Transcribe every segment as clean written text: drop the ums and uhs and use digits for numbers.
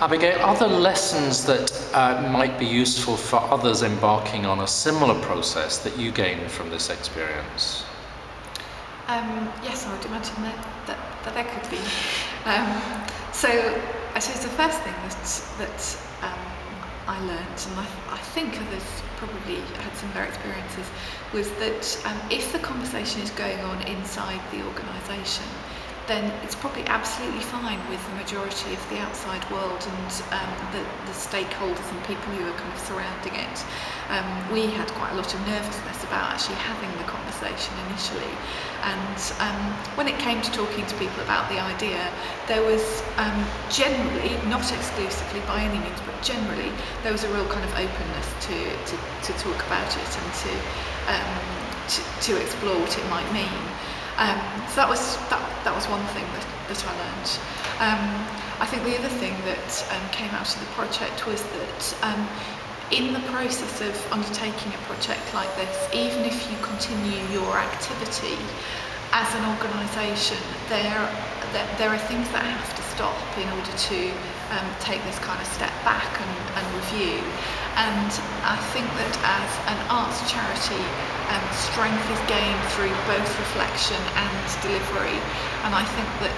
Abigail, are there lessons that might be useful for others embarking on a similar process that you gained from this experience? Yes, I would imagine that there could be. So I suppose the first thing that I learned, and I think others probably had similar experiences, was that if the conversation is going on inside the organisation, then it's probably absolutely fine with the majority of the outside world and the stakeholders and people who are kind of surrounding it. We had quite a lot of nervousness about actually having the conversation initially, and when it came to talking to people about the idea, there was generally, not exclusively by any means, but generally there was a real kind of openness to talk about it and to explore what it might mean. So that was one thing that I learned. I think the other thing that came out of the project was that in the process of undertaking a project like this, even if you continue your activity as an organisation, there are things that have to stop in order to take this kind of step back and review. And I think that as an arts charity, strength is gained through both reflection and delivery. And I think that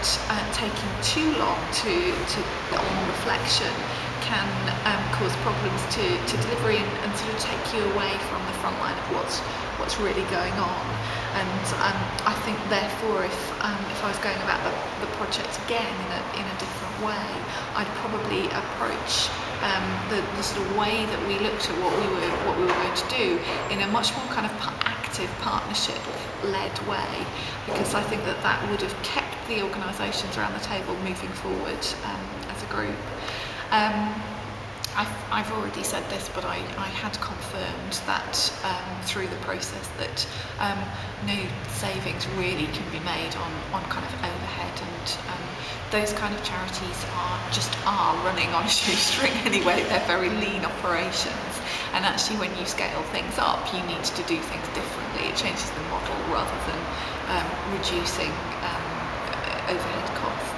taking too long on reflection can cause problems to delivery and sort of take you away from the front line of what's really going on. And I think therefore if I was going about the project again in a different way, I'd probably approach the sort of way that we looked at what we were going to do in a much more kind of active partnership-led way, because I think that would have kept the organisations around the table moving forward as a group. I've already said this, but I had confirmed that through the process that no savings really can be made on kind of overhead, and those kind of charities are running on a shoestring anyway. They're very lean operations, and actually when you scale things up, you need to do things differently. It changes the model rather than reducing overhead costs.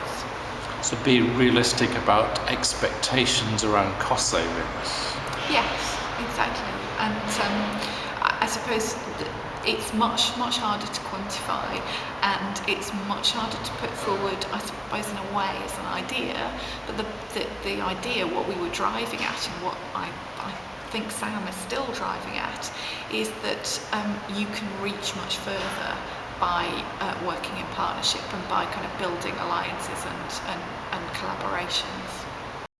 So be realistic about expectations around cost savings. Yes, exactly. And I suppose it's much harder to quantify, and it's much harder to put forward, I suppose, in a way as an idea. But the idea, what we were driving at, and what I think Sam is still driving at, is that you can reach much further by working in partnership and by kind of building alliances and collaborations.